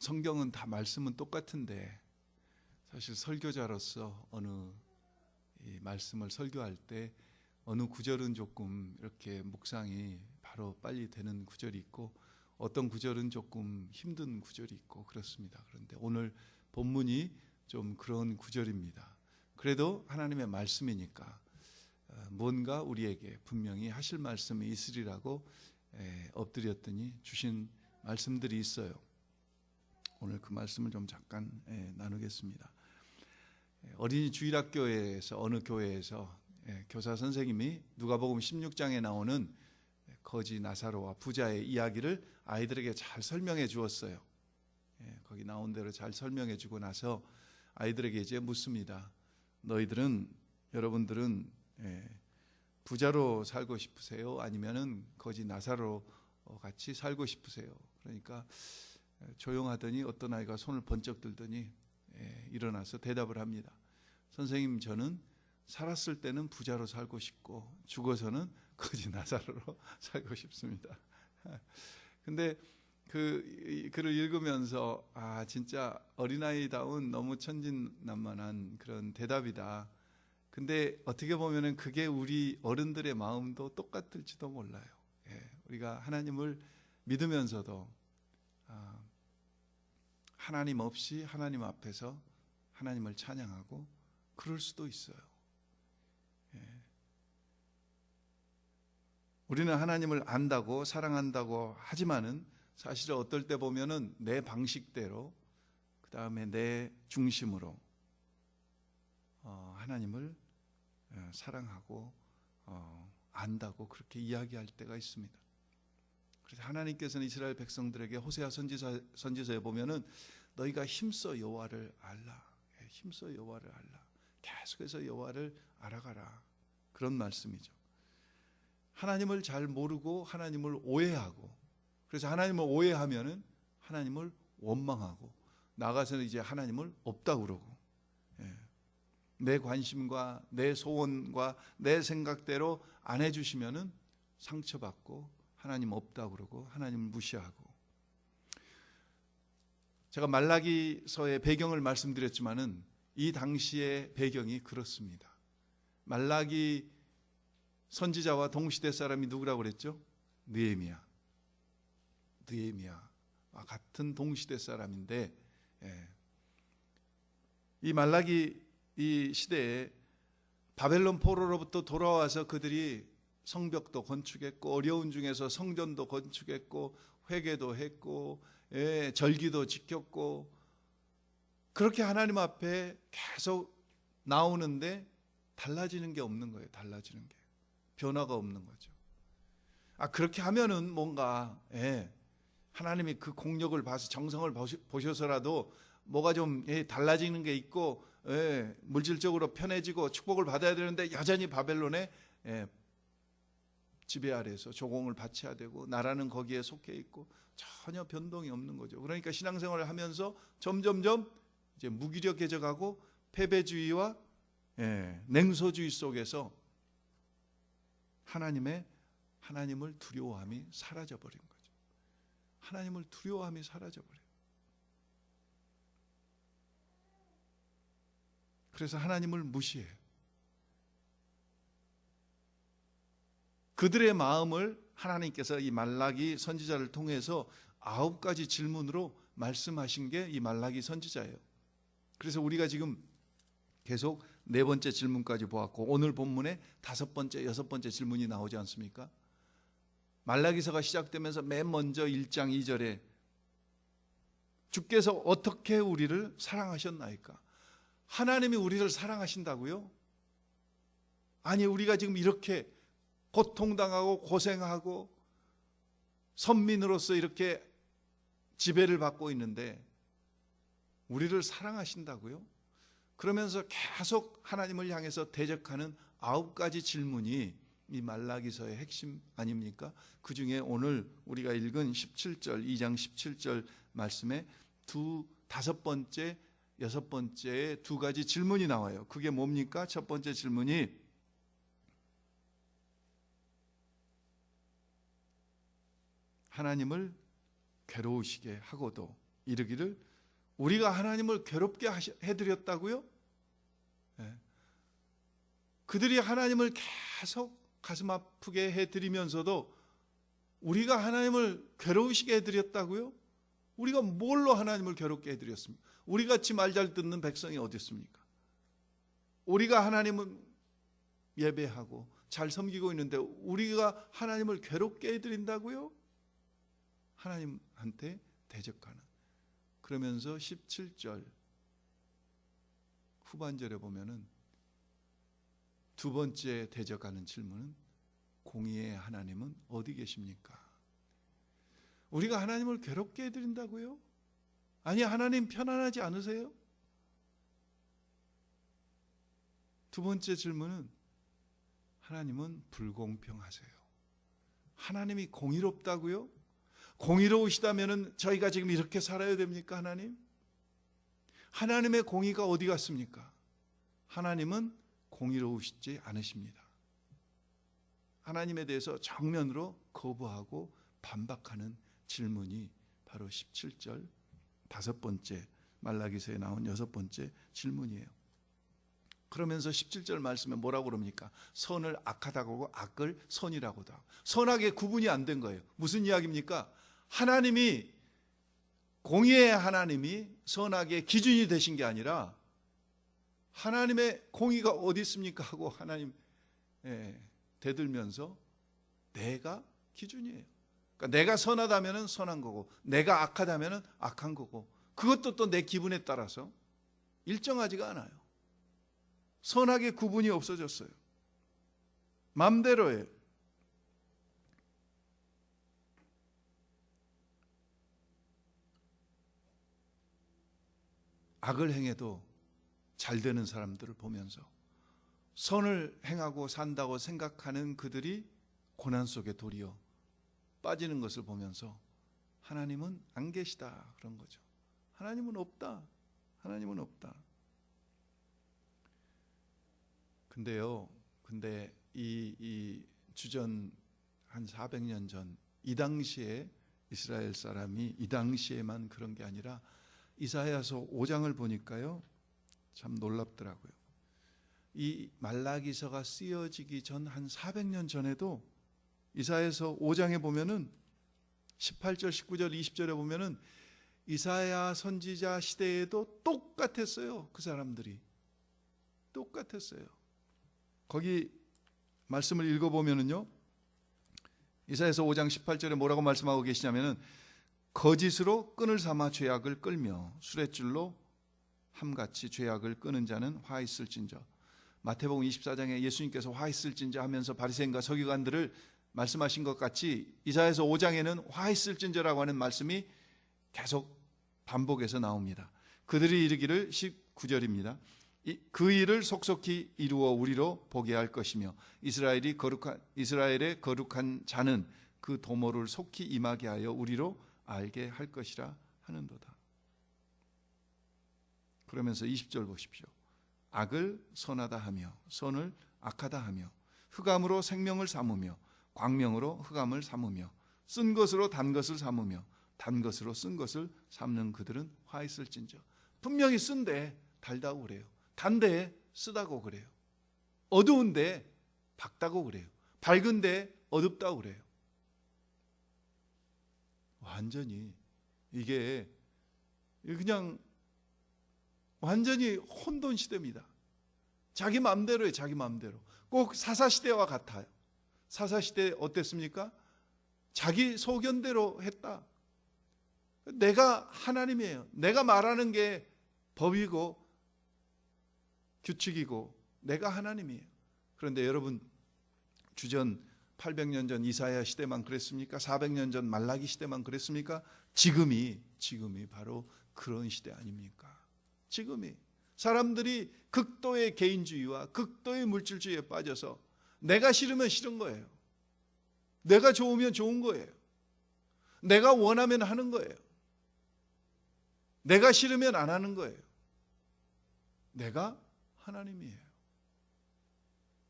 성경은 다 말씀은 똑같은데 사실 설교자로서 어느 이 말씀을 설교할 때 어느 구절은 조금 이렇게 묵상이 바로 빨리 되는 구절이 있고 어떤 구절은 조금 힘든 구절이 있고 그렇습니다. 그런데 오늘 본문이 좀 그런 구절입니다. 그래도 하나님의 말씀이니까 뭔가 우리에게 분명히 하실 말씀이 있으리라고 엎드렸더니 주신 말씀들이 있어요. 오늘 그 말씀을 좀 잠깐 나누겠습니다. 어린이 주일학교에서 어느 교회에서 교사 선생님이 누가복음 16장에 나오는 거지 나사로와 부자의 이야기를 아이들에게 잘 설명해 주었어요. 거기 나온 대로 잘 설명해 주고 나서 아이들에게 이제 묻습니다. 여러분들은 부자로 살고 싶으세요? 아니면은 거지 나사로 같이 살고 싶으세요? 그러니까 조용하더니 어떤 아이가 손을 번쩍 들더니 일어나서 대답을 합니다. 선생님, 저는 살았을 때는 부자로 살고 싶고 죽어서는 거지 나사로로 살고 싶습니다. 근데 그 글을 읽으면서 진짜 어린아이다운 너무 천진난만한 그런 대답이다. 근데 어떻게 보면은 그게 우리 어른들의 마음도 똑같을지도 몰라요. 우리가 하나님을 믿으면서도 하나님 없이 하나님 앞에서 하나님을 찬양하고 그럴 수도 있어요. 우리는 하나님을 안다고 사랑한다고 하지만은 사실 어떨 때 보면은 내 방식대로 그 다음에 내 중심으로 하나님을 사랑하고 안다고 그렇게 이야기할 때가 있습니다. 그래서 하나님께서는 이스라엘 백성들에게 호세아 선지서에 보면은 너희가 힘써 여호와를 알라, 힘써 여호와를 알라, 계속해서 여호와를 알아가라, 그런 말씀이죠. 하나님을 잘 모르고 하나님을 오해하고, 그래서 하나님을 오해하면은 하나님을 원망하고 나가서는 이제 하나님을 없다고 그러고, 내 관심과 내 소원과 내 생각대로 안 해주시면은 상처받고 하나님 없다고 그러고 하나님을 무시하고. 제가 말라기서의 배경을 말씀드렸지만은 이 당시의 배경이 그렇습니다. 말라기 선지자와 동시대 사람이 누구라고 그랬죠? 느헤미야와 같은 동시대 사람인데, 이 말라기 이 시대에 바벨론 포로로부터 돌아와서 그들이 성벽도 건축했고 어려운 중에서 성전도 건축했고 회개도 했고 절기도 지켰고 그렇게 하나님 앞에 계속 나오는데 달라지는 게 없는 거예요. 달라지는 게 변화가 없는 거죠. 그렇게 하면은 뭔가 하나님이 그 공력을 봐서 정성을 보셔서라도 뭐가 좀 달라지는 게 있고 물질적으로 편해지고 축복을 받아야 되는데 여전히 바벨론의 지배 아래에서 조공을 바쳐야 되고 나라는 거기에 속해 있고 전혀 변동이 없는 거죠. 그러니까 신앙생활을 하면서 점점점 이제 무기력해져 가고 패배주의와 냉소주의 속에서 하나님을 두려워함이 사라져 버린 거죠. 하나님을 두려워함이 사라져 버려요. 그래서 하나님을 무시해요. 그들의 마음을 하나님께서 이 말라기 선지자를 통해서 9가지 질문으로 말씀하신 게 이 말라기 선지자예요. 그래서 우리가 지금 계속 4번째 질문까지 보았고 오늘 본문에 5번째, 6번째 질문이 나오지 않습니까? 말라기서가 시작되면서 맨 먼저 1장 2절에 주께서 어떻게 우리를 사랑하셨나이까? 하나님이 우리를 사랑하신다고요? 아니, 우리가 지금 이렇게 고통당하고 고생하고 선민으로서 이렇게 지배를 받고 있는데 우리를 사랑하신다고요? 그러면서 계속 하나님을 향해서 대적하는 9가지 질문이 이 말라기서의 핵심 아닙니까? 그 중에 오늘 우리가 읽은 17절, 2장 17절 말씀에 5번째, 6번째에 2가지 질문이 나와요. 그게 뭡니까? 첫 번째 질문이 하나님을 괴로우시게 하고도 이르기를 우리가 하나님을 괴롭게 해드렸다고요? 네. 그들이 하나님을 계속 가슴 아프게 해드리면서도 우리가 하나님을 괴로우시게 해드렸다고요? 우리가 뭘로 하나님을 괴롭게 해드렸습니까? 우리같이 말 잘 듣는 백성이 어디 있습니까? 우리가 하나님을 예배하고 잘 섬기고 있는데 우리가 하나님을 괴롭게 해드린다고요? 하나님한테 대적하는. 그러면서 17절 후반절에 보면은 두 번째 대적하는 질문은 공의의 하나님은 어디 계십니까? 우리가 하나님을 괴롭게 해드린다고요? 아니, 하나님 편안하지 않으세요? 두 번째 질문은 하나님은 불공평하세요. 하나님이 공의롭다고요? 공의로우시다면 저희가 지금 이렇게 살아야 됩니까? 하나님의 공의가 어디 갔습니까? 하나님은 공의로우시지 않으십니다. 하나님에 대해서 정면으로 거부하고 반박하는 질문이 바로 17절 다섯 번째 말라기서에 나온 여섯 번째 질문이에요. 그러면서 17절 말씀에 뭐라고 그럽니까? 선을 악하다고 하고 악을 선이라고도 하고, 선악의 구분이 안 된 거예요. 무슨 이야기입니까? 하나님이, 공의의 하나님이 선악의 기준이 되신 게 아니라 하나님의 공의가 어디 있습니까? 하고 하나님 대들면서 내가 기준이에요. 그러니까 내가 선하다면 선한 거고 내가 악하다면 악한 거고, 그것도 또 내 기분에 따라서 일정하지가 않아요. 선악의 구분이 없어졌어요. 맘대로예요. 악을 행해도 잘 되는 사람들을 보면서 선을 행하고 산다고 생각하는 그들이 고난 속에 도리어 빠지는 것을 보면서 하나님은 안 계시다, 그런 거죠. 하나님은 없다. 하나님은 없다. 근데 이 주전 한 400년 전, 이 당시에 이스라엘 사람이 이 당시에만 그런 게 아니라 이사야서 5장을 보니까요, 참 놀랍더라고요. 이 말라기서가 쓰여지기 전 한 400년 전에도 이사야서 5장에 보면은 18절, 19절, 20절에 보면은 이사야 선지자 시대에도 똑같았어요. 그 사람들이 똑같았어요. 거기 말씀을 읽어보면은요, 이사야서 5장 18절에 뭐라고 말씀하고 계시냐면은 거짓으로 끈을 삼아 죄악을 끌며 수레줄로 함같이 죄악을 끄는 자는 화 있을진저. 마태복음 24장에 예수님께서 화 있을진저 하면서 바리새인과 서기관들을 말씀하신 것 같이 이사야서 5장에는 화 있을진저라고 하는 말씀이 계속 반복해서 나옵니다. 그들이 이르기를 19절입니다. 그 일을 속속히 이루어 우리로 보게 할 것이며 이스라엘의 거룩한 자는 그 도모를 속히 임하게 하여 우리로 알게 할 것이라 하는도다. 그러면서 20절 보십시오. 악을 선하다 하며 선을 악하다 하며 흑암으로 생명을 삼으며 광명으로 흑암을 삼으며 쓴 것으로 단 것을 삼으며 단 것으로 쓴 것을 삼는 그들은 화 있을진저. 분명히 쓴데 달다고 그래요. 단데 쓰다고 그래요. 어두운데 밝다고 그래요. 밝은데 어둡다고 그래요. 완전히 이게 그냥 완전히 혼돈 시대입니다. 자기 마음대로예요. 자기 마음대로. 꼭 사사시대와 같아요. 사사시대 어땠습니까? 자기 소견대로 했다. 내가 하나님이에요. 내가 말하는 게 법이고 규칙이고 내가 하나님이에요. 그런데 여러분, 주전 800년 전 이사야 시대만 그랬습니까? 400년 전 말라기 시대만 그랬습니까? 지금이 바로 그런 시대 아닙니까? 지금이 사람들이 극도의 개인주의와 극도의 물질주의에 빠져서 내가 싫으면 싫은 거예요. 내가 좋으면 좋은 거예요. 내가 원하면 하는 거예요. 내가 싫으면 안 하는 거예요. 내가 하나님이에요.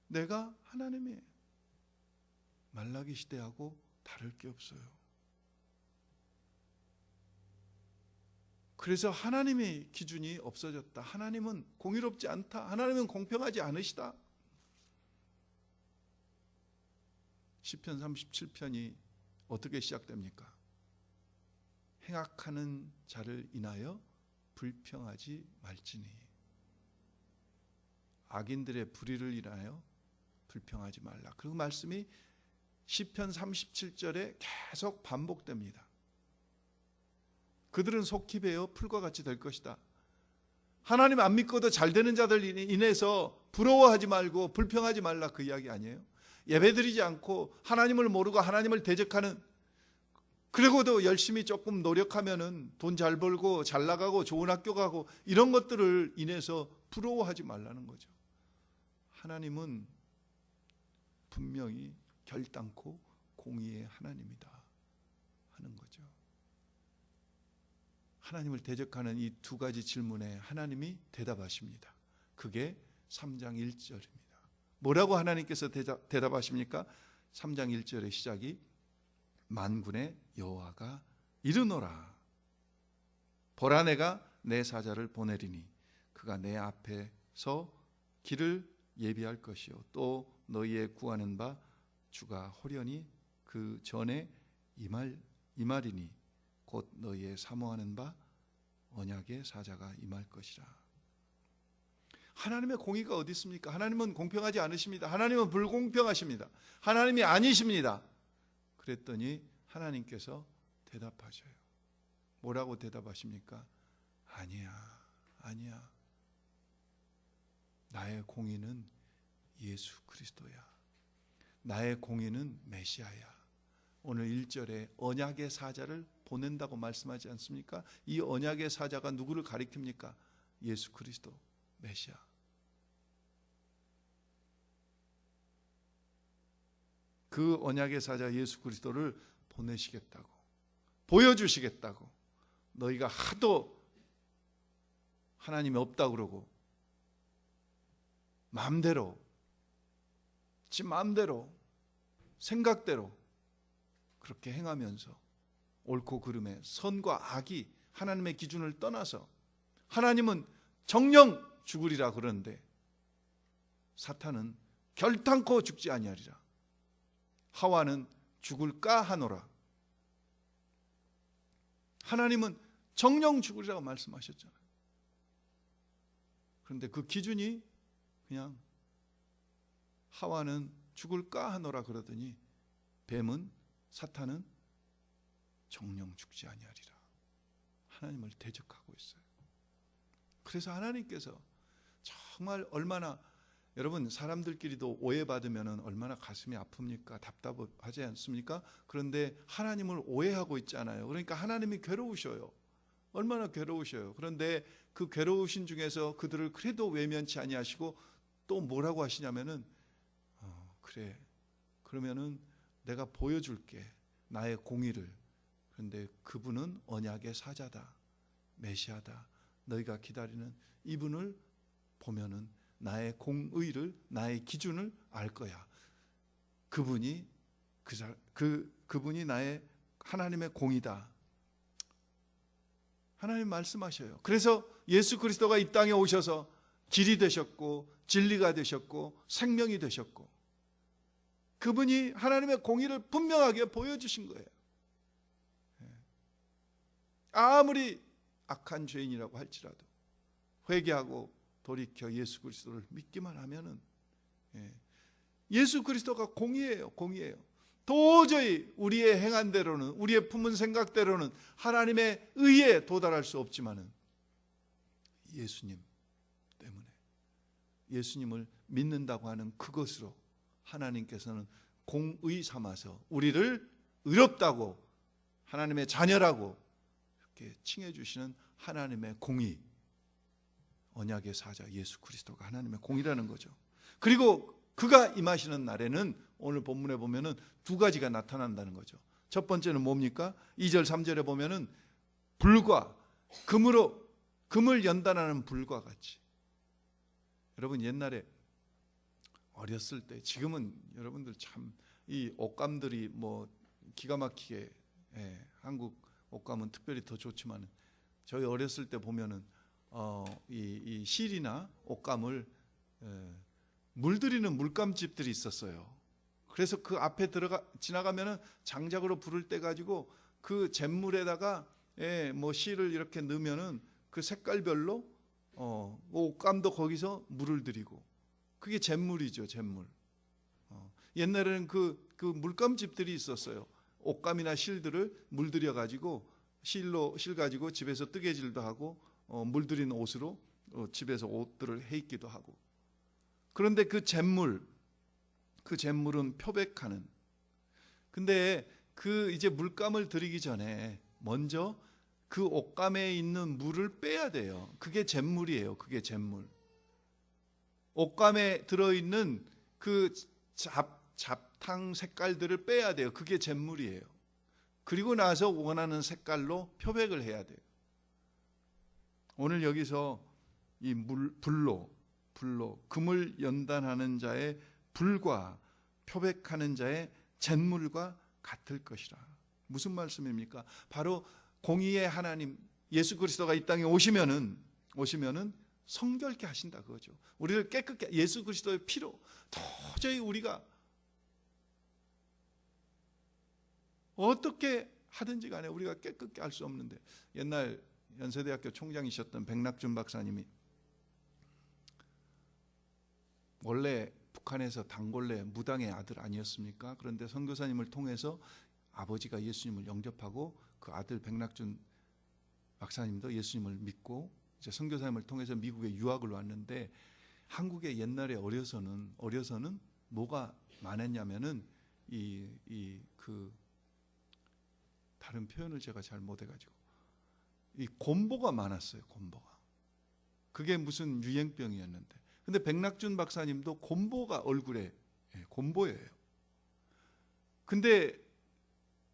내가 하나님이에요. 말라기 시대하고 다를 게 없어요. 그래서 하나님의 기준이 없어졌다. 하나님은 공의롭지 않다. 하나님은 공평하지 않으시다. 시편 37편이 어떻게 시작됩니까? 행악하는 자를 인하여 불평하지 말지니. 악인들의 불의를 인하여 불평하지 말라. 그 말씀이 시편 37절에 계속 반복됩니다. 그들은 속히 베어 풀과 같이 될 것이다. 하나님 안 믿고도 잘 되는 자들 인해서 부러워하지 말고 불평하지 말라, 그 이야기 아니에요? 예배드리지 않고 하나님을 모르고 하나님을 대적하는, 그리고도 열심히 조금 노력하면은 돈 잘 벌고 잘 나가고 좋은 학교 가고 이런 것들을 인해서 부러워하지 말라는 거죠. 하나님은 분명히 결단코 공의의 하나님이다 하는 거죠. 하나님을 대적하는 이 두 가지 질문에 하나님이 대답하십니다. 그게 3장 1절입니다. 뭐라고 하나님께서 대답하십니까? 3장 1절의 시작이 만군의 여호와가 이르노라. 보라, 내가 내 사자를 보내리니 그가 내 앞에서 길을 예비할 것이요 또 너희의 구하는 바 주가 호련히 그 전에 임하리니 곧 너희의 사모하는 바 언약의 사자가 임할 것이라. 하나님의 공의가 어디 있습니까? 하나님은 공평하지 않으십니다. 하나님은 불공평하십니다. 하나님이 아니십니다. 그랬더니 하나님께서 대답하셔요. 뭐라고 대답하십니까? 아니야. 나의 공의는 예수 그리스도야. 나의 공의는 메시아야. 오늘 1절에 언약의 사자를 보낸다고 말씀하지 않습니까? 이 언약의 사자가 누구를 가리킵니까? 예수 그리스도, 메시아. 그 언약의 사자 예수 그리스도를 보내시겠다고, 보여주시겠다고. 너희가 하도 하나님이 없다고 그러고 마음대로, 지 마음대로, 생각대로 그렇게 행하면서 옳고 그름의 선과 악이 하나님의 기준을 떠나서, 하나님은 정령 죽으리라 그러는데 사탄은 결탄코 죽지 아니하리라. 하와는 죽을까 하노라. 하나님은 정령 죽으리라고 말씀하셨잖아요. 그런데 그 기준이 그냥 하와는 죽을까 하노라 그러더니 뱀은, 사탄은 정령 죽지 아니하리라. 하나님을 대적하고 있어요. 그래서 하나님께서 정말 얼마나, 여러분 사람들끼리도 오해받으면 얼마나 가슴이 아픕니까? 답답하지 않습니까? 그런데 하나님을 오해하고 있잖아요. 그러니까 하나님이 괴로우셔요. 얼마나 괴로우셔요. 그런데 그 괴로우신 중에서 그들을 그래도 외면치 아니하시고 또 뭐라고 하시냐면은 그래, 그러면은 내가 보여줄게, 나의 공의를. 그런데 그분은 언약의 사자다, 메시아다. 너희가 기다리는 이분을 보면은 나의 공의를, 나의 기준을 알 거야. 그분이 그분이 나의 하나님의 공이다. 하나님 말씀하셔요. 그래서 예수 그리스도가 이 땅에 오셔서 길이 되셨고 진리가 되셨고 생명이 되셨고, 그분이 하나님의 공의를 분명하게 보여주신 거예요. 아무리 악한 죄인이라고 할지라도 회개하고 돌이켜 예수 그리스도를 믿기만 하면은, 예수 그리스도가 공의예요. 공의예요. 도저히 우리의 행한 대로는, 우리의 품은 생각대로는 하나님의 의에 도달할 수 없지만은 예수님 때문에, 예수님을 믿는다고 하는 그것으로 하나님께서는 공의 삼아서 우리를 의롭다고, 하나님의 자녀라고 이렇게 칭해 주시는 하나님의 공의, 언약의 사자 예수 그리스도가 하나님의 공의라는 거죠. 그리고 그가 임하시는 날에는 오늘 본문에 보면은 두 가지가 나타난다는 거죠. 첫 번째는 뭡니까? 2절 3절에 보면은 불과, 금을 연단하는 불과 같이. 여러분 옛날에 어렸을 때, 지금은 여러분들 참 이 옷감들이 뭐 기가 막히게, 한국 옷감은 특별히 더 좋지만 저희 어렸을 때 보면은 이 실이나 옷감을 물들이는 물감집들이 있었어요. 그래서 그 앞에 지나가면은 장작으로 불을 떼 가지고 그 잿물에다가 뭐 실을 이렇게 넣으면은 그 색깔별로 옷감도 거기서 물을 들이고, 그게 잿물이죠, 잿물. 옛날에는 그 물감집들이 있었어요. 옷감이나 실들을 물들여 가지고 실 가지고 집에서 뜨개질도 하고 물들인 옷으로 집에서 옷들을 해 입기도 하고. 그런데 그 잿물은 표백하는. 근데 그 이제 물감을 들이기 전에 먼저 그 옷감에 있는 물을 빼야 돼요. 그게 잿물이에요. 그게 잿물. 옷감에 들어있는 그 잡탕 색깔들을 빼야 돼요. 그게 잿물이에요. 그리고 나서 원하는 색깔로 표백을 해야 돼요. 오늘 여기서 이 불로 금을 연단하는 자의 불과 표백하는 자의 잿물과 같을 것이라. 무슨 말씀입니까? 바로 공의의 하나님 예수 그리스도가 이 땅에 오시면은 성결케 하신다 그거죠. 우리를 깨끗게, 예수 그리스도의 피로 도저히 우리가 어떻게 하든지 간에 우리가 깨끗게 할 수 없는데, 옛날 연세대학교 총장이셨던 백낙준 박사님이 원래 북한에서 단골레 무당의 아들 아니었습니까? 그런데 선교사님을 통해서 아버지가 예수님을 영접하고 그 아들 백낙준 박사님도 예수님을 믿고 이제 선교사님을 통해서 미국에 유학을 왔는데, 한국에 옛날에 어려서는 뭐가 많았냐면은 다른 표현을 제가 잘 못해가지고 이 곰보가 많았어요. 곰보가. 그게 무슨 유행병이었는데, 근데 백낙준 박사님도 곰보가 얼굴에 곰보예요. 근데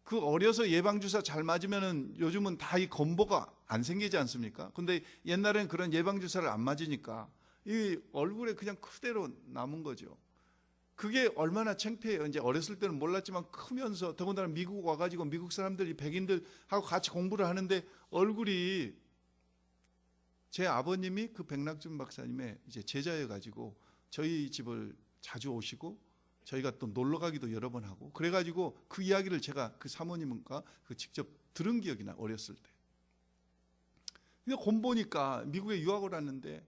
그 어려서 예방주사 잘 맞으면은 요즘은 다 이 곰보가 안 생기지 않습니까? 근데 옛날엔 그런 예방주사를 안 맞으니까 이 얼굴에 그냥 그대로 남은 거죠. 그게 얼마나 창피해요. 이제 어렸을 때는 몰랐지만 크면서, 더군다나 미국 와가지고 미국 사람들이 백인들하고 같이 공부를 하는데 얼굴이, 제 아버님이 그 백낙준 박사님의 이제 제자여가지고 저희 집을 자주 오시고 저희가 또 놀러 가기도 여러 번 하고, 그래가지고 그 이야기를 제가 그 사모님과 직접 들은 기억이 나, 어렸을 때. 근데 곰보니까 미국에 유학을 왔는데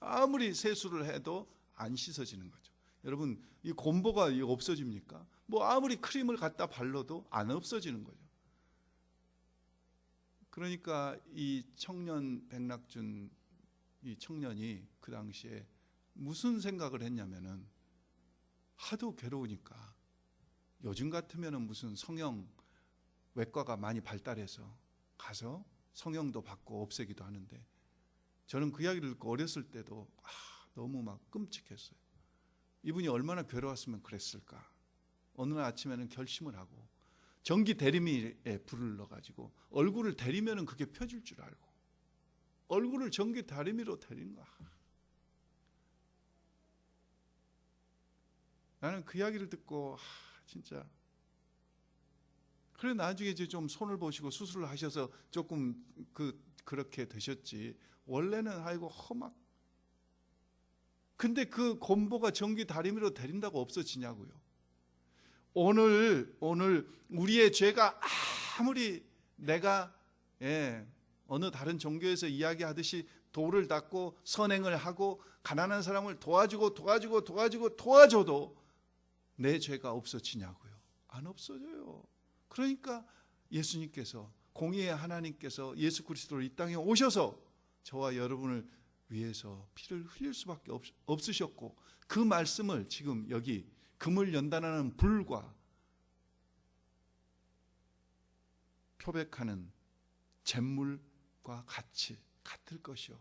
아무리 세수를 해도 안 씻어지는 거죠. 여러분, 이 곰보가 없어집니까? 뭐 아무리 크림을 갖다 발라도 안 없어지는 거죠. 그러니까 이 청년 백낙준 이 청년이 그 당시에 무슨 생각을 했냐면은, 하도 괴로우니까 요즘 같으면은 무슨 성형 외과가 많이 발달해서 가서 성형도 받고 없애기도 하는데, 저는 그 이야기를 듣고 어렸을 때도 너무 막 끔찍했어요. 이분이 얼마나 괴로웠으면 그랬을까. 어느 날 아침에는 결심을 하고 전기 대리미에 불을 넣어가지고 얼굴을 대리면은 그게 펴질 줄 알고 얼굴을 전기 대리미로 대린 거야. 나는 그 이야기를 듣고 진짜, 그래 나중에 이제 좀 손을 보시고 수술을 하셔서 조금 그렇게 되셨지, 원래는 아이고 험악. 근데 그 곰보가 전기 다리미로 데린다고 없어지냐고요. 오늘 우리의 죄가 아무리 내가 어느 다른 종교에서 이야기하듯이 돌을 닦고 선행을 하고 가난한 사람을 도와줘도 내 죄가 없어지냐고요. 안 없어져요. 그러니까 예수님께서, 공의의 하나님께서 예수 그리스도로 이 땅에 오셔서 저와 여러분을 위해서 피를 흘릴 수밖에 없으셨고, 그 말씀을 지금 여기 금을 연단하는 불과 표백하는 잿물과 같을 것이요.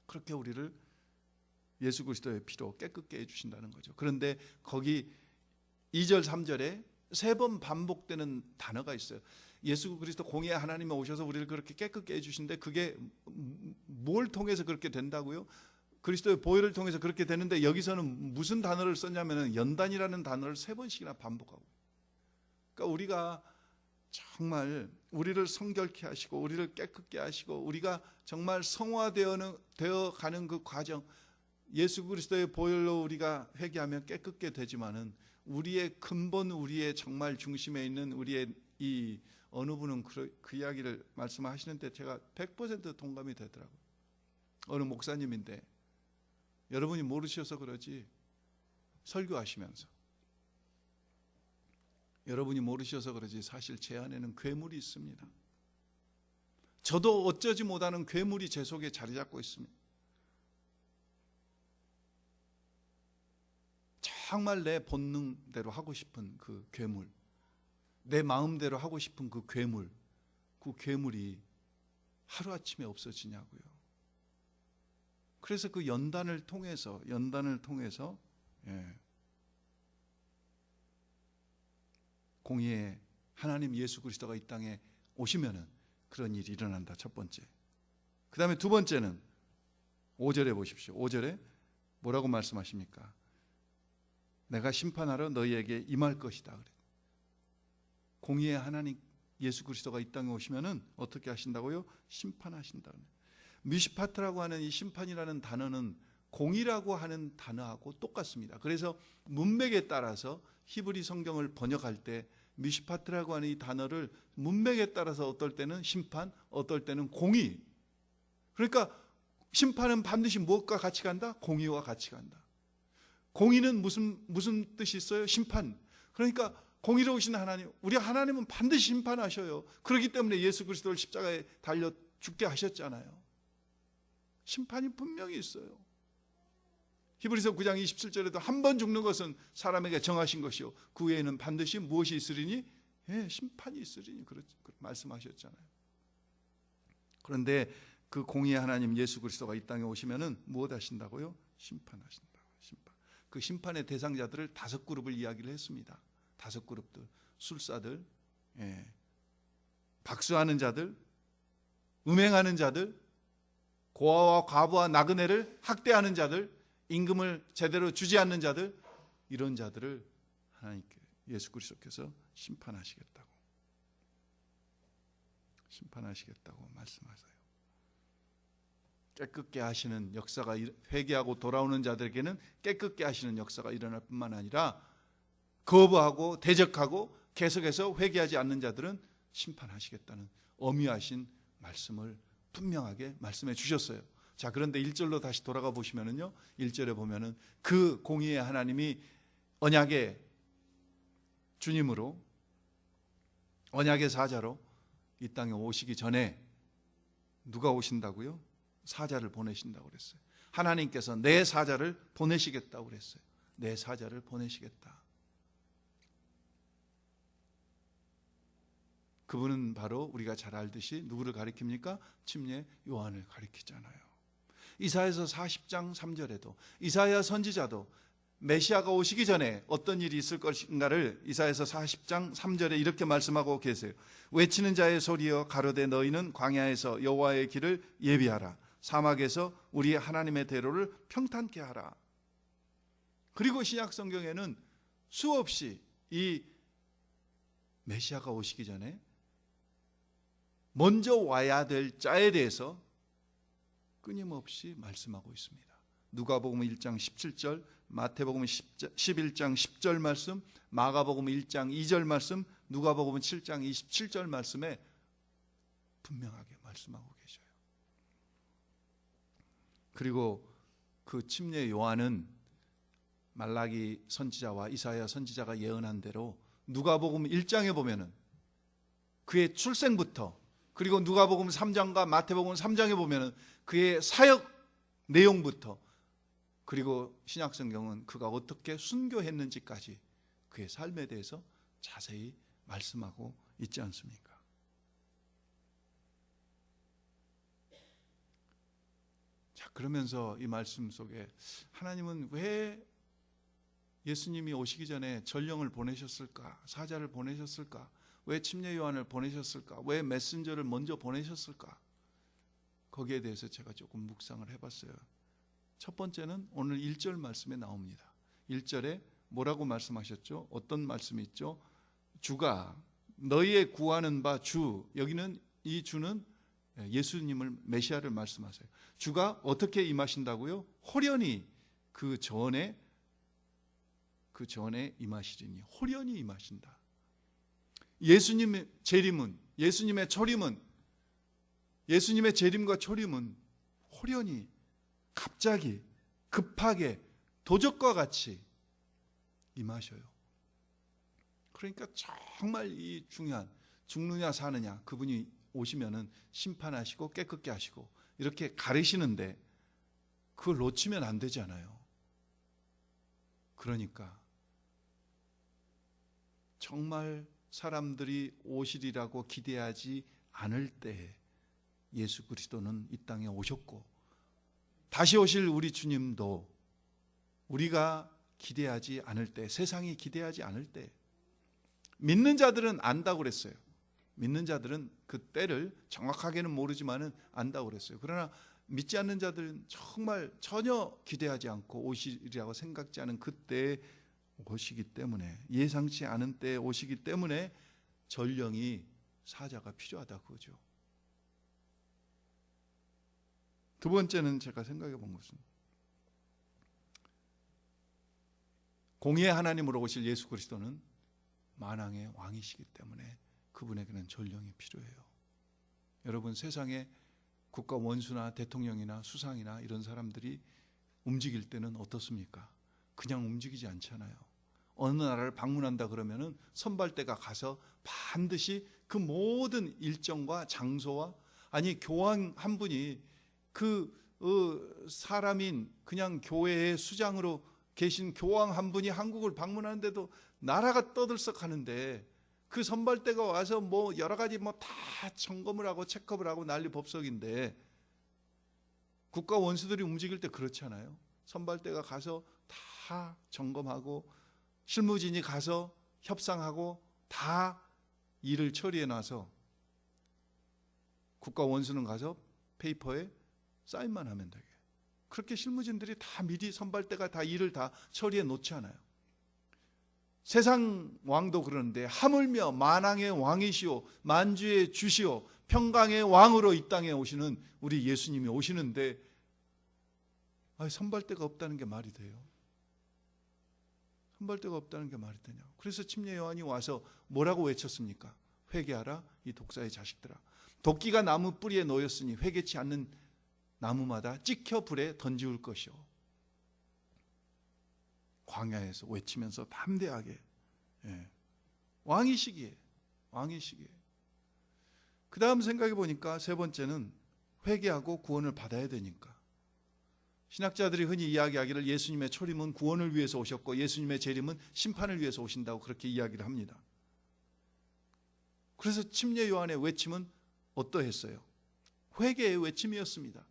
그렇게 우리를 예수 그리스도의 피로 깨끗게 해주신다는 거죠. 그런데 거기 2절 3절에 3번 반복되는 단어가 있어요. 예수 그리스도 공의의 하나님이 오셔서 우리를 그렇게 깨끗게 해주신데, 그게 뭘 통해서 그렇게 된다고요? 그리스도의 보혈을 통해서 그렇게 되는데, 여기서는 무슨 단어를 썼냐면 연단이라는 단어를 3번씩이나 반복하고. 그러니까 우리가 정말 우리를 성결케 하시고 우리를 깨끗게 하시고 우리가 정말 성화되어 가는 그 과정, 예수 그리스도의 보혈로 우리가 회개하면 깨끗게 되지만은 우리의 근본, 우리의 정말 중심에 있는 우리의 이 어느 분은 그 이야기를 말씀하시는데 제가 100% 동감이 되더라고요. 어느 목사님인데, 여러분이 모르셔서 그러지 설교하시면서 여러분이 모르셔서 그러지 사실 제 안에는 괴물이 있습니다. 저도 어쩌지 못하는 괴물이 제 속에 자리 잡고 있습니다. 정말 내 본능대로 하고 싶은 그 괴물, 내 마음대로 하고 싶은 그 괴물이 하루아침에 없어지냐고요. 그래서 그 연단을 통해서 공의의 하나님 예수 그리스도가 이 땅에 오시면은 그런 일이 일어난다. 첫 번째. 그 다음에 두 번째는 5절에 보십시오. 5절에 뭐라고 말씀하십니까? 내가 심판하러 너희에게 임할 것이다. 그래. 공의의 하나님 예수 그리스도가 이 땅에 오시면은 어떻게 하신다고요? 심판하신다. 미시파트라고 하는 이 심판이라는 단어는 공의라고 하는 단어하고 똑같습니다. 그래서 문맥에 따라서 히브리 성경을 번역할 때 미시파트라고 하는 이 단어를 문맥에 따라서 어떨 때는 심판, 어떨 때는 공의. 그러니까 심판은 반드시 무엇과 같이 간다? 공의와 같이 간다. 공의는 무슨 뜻이 있어요? 심판. 그러니까 공의로우신 하나님, 우리 하나님은 반드시 심판하셔요. 그렇기 때문에 예수 그리스도를 십자가에 달려 죽게 하셨잖아요. 심판이 분명히 있어요. 히브리서 9장 27절에도 한 번 죽는 것은 사람에게 정하신 것이요 그 외에는 반드시 무엇이 있으리니? 심판이 있으리니 그렇게 말씀하셨잖아요. 그런데 그 공의의 하나님 예수 그리스도가 이 땅에 오시면은 무엇 하신다고요? 심판하신다고. 심판. 그 심판의 대상자들을 5그룹을 이야기를 했습니다. 5그룹들. 술사들, 박수하는 자들, 음행하는 자들, 고아와 과부와 나그네를 학대하는 자들, 임금을 제대로 주지 않는 자들, 이런 자들을 하나님께 예수 그리스도께서 심판하시겠다고 말씀하세요. 깨끗게 하시는 역사가, 회개하고 돌아오는 자들에게는 깨끗게 하시는 역사가 일어날 뿐만 아니라 거부하고 대적하고 계속해서 회개하지 않는 자들은 심판하시겠다는 엄유하신 말씀을 분명하게 말씀해 주셨어요. 자, 그런데 1절로 다시 돌아가 보시면은요, 1절에 보면은 그 공의의 하나님이 언약의 주님으로, 언약의 사자로 이 땅에 오시기 전에 누가 오신다고요? 사자를 보내신다고 그랬어요. 하나님께서 내 사자를 보내시겠다고 그랬어요. 내 사자를 보내시겠다. 그분은 바로 우리가 잘 알듯이 누구를 가리킵니까? 침례 요한을 가리키잖아요. 이사야서 40장 3절에도 이사야 선지자도 메시아가 오시기 전에 어떤 일이 있을 것인가를 이사야서 40장 3절에 이렇게 말씀하고 계세요. 외치는 자의 소리여 가로되 너희는 광야에서 여호와의 길을 예비하라. 사막에서 우리 하나님의 대로를 평탄케 하라. 그리고 신약 성경에는 수없이 이 메시아가 오시기 전에 먼저 와야 될 자에 대해서 끊임없이 말씀하고 있습니다. 누가복음 1장 17절, 마태복음 11장 10절 말씀, 마가복음 1장 2절 말씀, 누가복음 7장 27절 말씀에 분명하게 말씀하고 계셔요. 그리고 그 침례 요한은 말라기 선지자와 이사야 선지자가 예언한 대로 누가복음 1장에 보면은 그의 출생부터, 그리고 누가복음 3장과 마태복음 3장에 보면은 그의 사역 내용부터, 그리고 신약성경은 그가 어떻게 순교했는지까지 그의 삶에 대해서 자세히 말씀하고 있지 않습니까? 자, 그러면서 이 말씀 속에 하나님은 왜 예수님이 오시기 전에 전령을 보내셨을까? 사자를 보내셨을까? 왜 침례 요한을 보내셨을까? 왜 메신저를 먼저 보내셨을까? 거기에 대해서 제가 조금 묵상을 해봤어요. 첫 번째는 오늘 1절 말씀에 나옵니다. 1절에 뭐라고 말씀하셨죠? 어떤 말씀이 있죠? 주가 너희의 구하는 바 주, 여기는 이 주는 예수님을 메시아를 말씀하세요. 주가 어떻게 임하신다고요? 호련히 그 전에 임하시리니, 호련히 임하신다. 예수님의 재림은, 예수님의 초림은, 예수님의 재림과 초림은 호련히, 갑자기, 급하게, 도적과 같이 임하셔요. 그러니까 정말 이 중요한, 죽느냐 사느냐, 그분이 오시면은 심판하시고 깨끗게 하시고 이렇게 가르시는데 그걸 놓치면 안 되잖아요. 그러니까 정말 사람들이 오시리라고 기대하지 않을 때 예수 그리스도는 이 땅에 오셨고, 다시 오실 우리 주님도 우리가 기대하지 않을 때, 세상이 기대하지 않을 때, 믿는 자들은 안다고 그랬어요. 믿는 자들은 그 때를 정확하게는 모르지만은 안다고 그랬어요. 그러나 믿지 않는 자들은 정말 전혀 기대하지 않고 오시리라고 생각지 않은 그때에 오시기 때문에, 예상치 않은 때에 오시기 때문에 전령이 사자가 필요하다 그거죠. 두 번째는 제가 생각해 본 것은 공의의 하나님으로 오실 예수 그리스도는 만왕의 왕이시기 때문에 그분에게는 전령이 필요해요. 여러분, 세상에 국가 원수나 대통령이나 수상이나 이런 사람들이 움직일 때는 어떻습니까? 그냥 움직이지 않잖아요. 어느 나라를 방문한다 그러면은 선발대가 가서 반드시 그 모든 일정과 장소와, 아니 교황 한 분이 그 사람인 그냥 교회의 수장으로 계신 교황 한 분이 한국을 방문하는데도 나라가 떠들썩하는데 그 선발대가 와서 뭐 여러 가지 뭐 다 점검을 하고 체크업을 하고 난리 법석인데, 국가 원수들이 움직일 때 그렇잖아요. 선발대가 가서 다 점검하고 실무진이 가서 협상하고 다 일을 처리해 놔서 국가 원수는 가서 페이퍼에 사인만 하면 되게, 그렇게 실무진들이 다 미리 선발대가 다 일을 다 처리해 놓지 않아요. 세상 왕도 그러는데 하물며 만왕의 왕이시오, 만주의 주시오, 평강의 왕으로 이 땅에 오시는 우리 예수님이 오시는데 선발대가 없다는 게 말이 돼요? 선발대가 없다는 게 말이 되냐? 그래서 침례 요한이 와서 뭐라고 외쳤습니까? 회개하라 이 독사의 자식들아, 도끼가 나무 뿌리에 놓였으니 회개치 않는 나무마다 찍혀 불에 던지울 것이요. 광야에서 외치면서 담대하게, 왕이시기에. 그 다음 생각해 보니까 세 번째는 회개하고 구원을 받아야 되니까. 신학자들이 흔히 이야기하기를 예수님의 초림은 구원을 위해서 오셨고 예수님의 재림은 심판을 위해서 오신다고 그렇게 이야기를 합니다. 그래서 침례 요한의 외침은 어떠했어요? 회개의 외침이었습니다.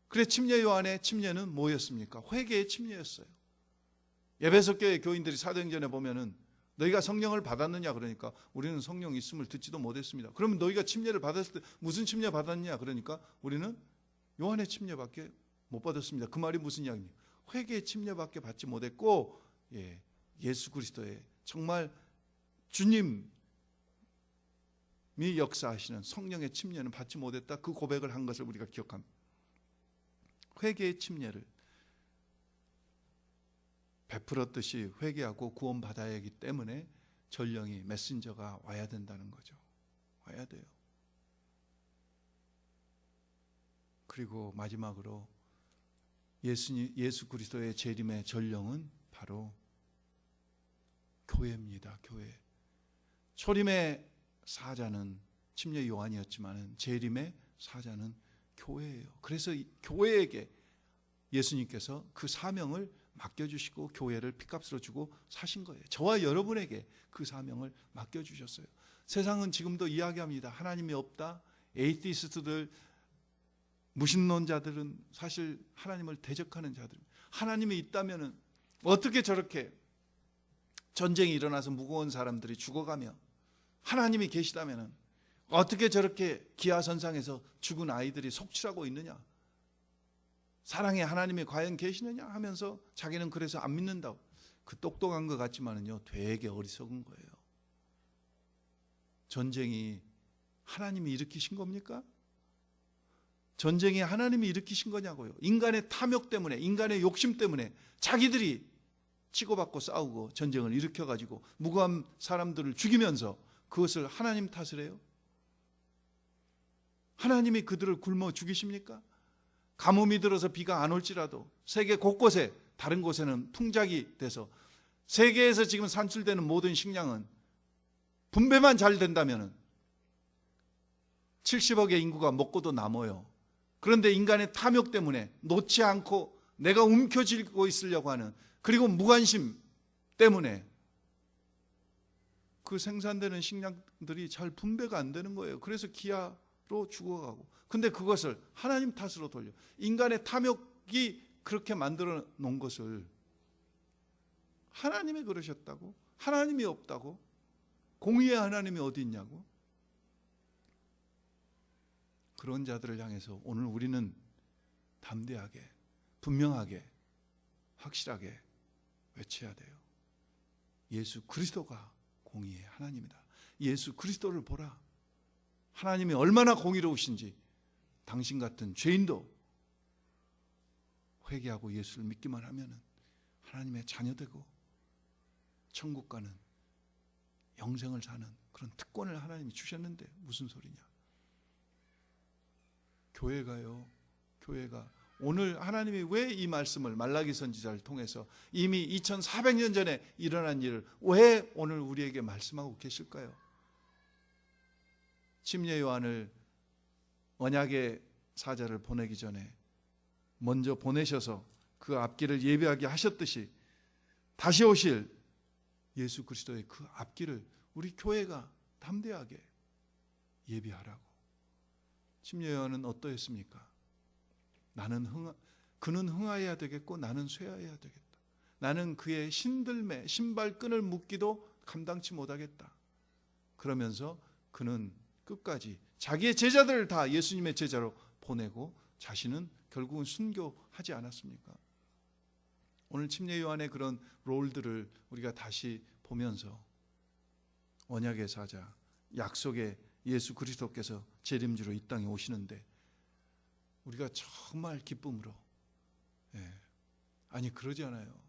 그래 침례 요한의 침례는 뭐였습니까? 회개의 침례였어요. 에베소 교회 교인들이 사도행전에 보면은 너희가 성령을 받았느냐 그러니까 우리는 성령 있음을 듣지도 못했습니다. 그러면 너희가 침례를 받았을 때 무슨 침례 받았느냐 그러니까 우리는 요한의 침례밖에 못 받았습니다. 그 말이 무슨 이야기입니까? 회개의 침례밖에 받지 못했고, 예수 그리스도의 정말 주님이 역사하시는 성령의 침례는 받지 못했다, 그 고백을 한 것을 우리가 기억합니다. 회개의 침례를 베풀었듯이 회개하고 구원받아야 하기 때문에 전령이, 메신저가 와야 된다는 거죠. 와야 돼요. 그리고 마지막으로 예수 그리스도의 재림의 전령은 바로 교회입니다. 교회. 초림의 사자는 침례 요한이었지만 재림의 사자는 교회예요. 그래서 교회에게 예수님께서 그 사명을 맡겨주시고 교회를 핏값으로 주고 사신 거예요. 저와 여러분에게 그 사명을 맡겨주셨어요. 세상은 지금도 이야기합니다. 하나님이 없다. 에이티스트들, 무신론자들은 사실 하나님을 대적하는 자들. 하나님이 있다면 어떻게 저렇게 전쟁이 일어나서 무거운 사람들이 죽어가며, 하나님이 계시다면 어떻게 저렇게 기아선상에서 죽은 아이들이 속출하고 있느냐, 사랑의 하나님이 과연 계시느냐 하면서 자기는 그래서 안 믿는다고. 그 똑똑한 것 같지만은요 되게 어리석은 거예요. 전쟁이 하나님이 일으키신 겁니까? 전쟁이 하나님이 일으키신 거냐고요. 인간의 탐욕 때문에, 인간의 욕심 때문에 자기들이 치고받고 싸우고 전쟁을 일으켜가지고 무고한 사람들을 죽이면서 그것을 하나님 탓을 해요? 하나님이 그들을 굶어 죽이십니까? 가뭄이 들어서 비가 안 올지라도 세계 곳곳에, 다른 곳에는 풍작이 돼서 세계에서 지금 산출되는 모든 식량은 분배만 잘 된다면 70억의 인구가 먹고도 남아요. 그런데 인간의 탐욕 때문에 놓지 않고 내가 움켜쥐고 있으려고 하는, 그리고 무관심 때문에 그 생산되는 식량들이 잘 분배가 안 되는 거예요. 그래서 기아로 죽어가고. 근데 그것을 하나님 탓으로 돌려. 인간의 탐욕이 그렇게 만들어 놓은 것을 하나님이 그러셨다고? 하나님이 없다고? 공의의 하나님이 어디 있냐고? 그런 자들을 향해서 오늘 우리는 담대하게, 분명하게, 확실하게 외쳐야 돼요. 예수 그리스도가 공의의 하나님이다. 예수 그리스도를 보라. 하나님이 얼마나 공의로우신지 당신 같은 죄인도 회개하고 예수를 믿기만 하면 하나님의 자녀되고 천국 가는, 영생을 사는 그런 특권을 하나님이 주셨는데 무슨 소리냐. 교회가 오늘 하나님이 왜 이 말씀을 말라기 선지자를 통해서 이미 2400년 전에 일어난 일을 왜 오늘 우리에게 말씀하고 계실까요? 침례 요한을 언약의 사자를 보내기 전에 먼저 보내셔서 그 앞길을 예비하게 하셨듯이 다시 오실 예수 그리스도의 그 앞길을 우리 교회가 담대하게 예비하라고. 침례 요한은 어떠했습니까? 그는 흥하여야 되겠고 나는 쇠하여야 되겠다. 나는 그의 신들매 신발끈을 묶기도 감당치 못하겠다. 그러면서 그는 끝까지 자기의 제자들을 다 예수님의 제자로 보내고 자신은 결국은 순교하지 않았습니까? 오늘 침례 요한의 그런 롤들을 우리가 다시 보면서 언약의 사자, 약속의 예수 그리스도께서 재림주로 이 땅에 오시는데 우리가 정말 기쁨으로, 아니 그러지 않아요.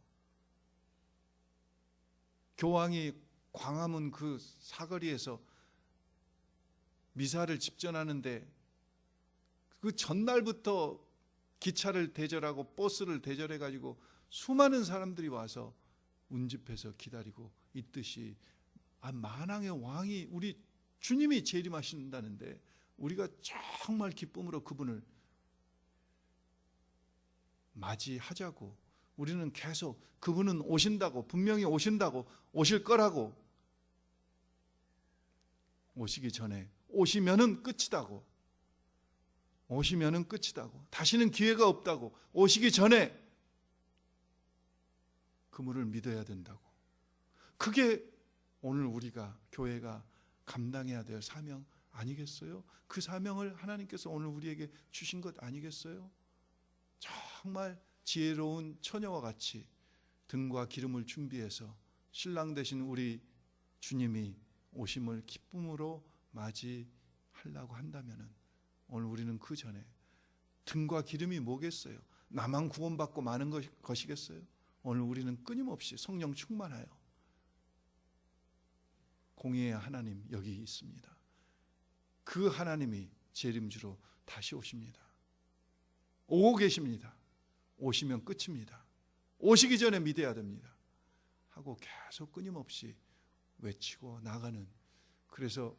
교황이 광화문 그 사거리에서 미사를 집전하는데 그 전날부터 기차를 대절하고 버스를 대절해가지고 수많은 사람들이 와서 운집해서 기다리고 있듯이 만왕의 왕이 우리 주님이 재림하신다는데 우리가 정말 기쁨으로 그분을 맞이하자고. 우리는 계속 그분은 오신다고, 분명히 오신다고, 오실 거라고, 오시기 전에 오시면은 끝이다고, 오시면은 끝이다고, 다시는 기회가 없다고, 오시기 전에 그분을 믿어야 된다고. 그게 오늘 우리가 교회가 감당해야 될 사명 아니겠어요? 그 사명을 하나님께서 오늘 우리에게 주신 것 아니겠어요? 정말 지혜로운 처녀와 같이 등과 기름을 준비해서 신랑 되신 우리 주님이 오심을 기쁨으로 맞이하려고 한다면 오늘 우리는 그 전에 등과 기름이 뭐겠어요? 나만 구원받고 마는 것이겠어요? 오늘 우리는 끊임없이 성령 충만하여 공의의 하나님 여기 있습니다. 그 하나님이 재림주로 다시 오십니다. 오고 계십니다. 오시면 끝입니다. 오시기 전에 믿어야 됩니다. 하고 계속 끊임없이 외치고 나가는, 그래서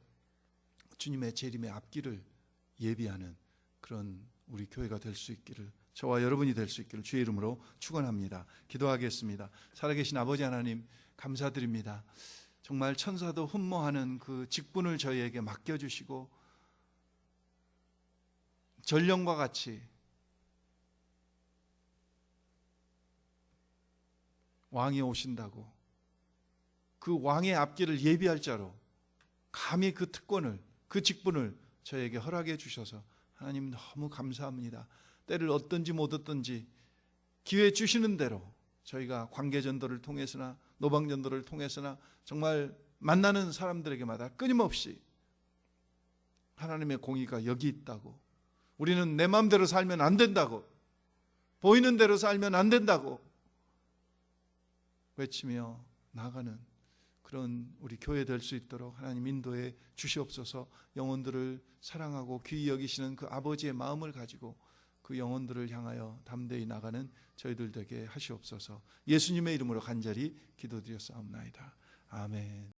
주님의 재림의 앞길을 예비하는 그런 우리 교회가 될 수 있기를, 저와 여러분이 될 수 있기를 주의 이름으로 축원합니다. 기도하겠습니다. 살아계신 아버지 하나님 감사드립니다. 정말 천사도 흠모하는 그 직분을 저희에게 맡겨주시고 전령과 같이 왕이 오신다고 그 왕의 앞길을 예비할 자로 감히 그 특권을, 그 직분을 저에게 허락해 주셔서 하나님 너무 감사합니다. 때를 얻든지 못 얻든지 기회 주시는 대로 저희가 관계전도를 통해서나 노방전도를 통해서나 정말 만나는 사람들에게마다 끊임없이 하나님의 공의가 여기 있다고, 우리는 내 마음대로 살면 안 된다고, 보이는 대로 살면 안 된다고 외치며 나아가는 그런 우리 교회 될 수 있도록 하나님 인도해 주시옵소서. 영혼들을 사랑하고 귀히 여기시는 그 아버지의 마음을 가지고 그 영혼들을 향하여 담대히 나가는 저희들 되게 하시옵소서. 예수님의 이름으로 간절히 기도드렸사옵나이다. 아멘.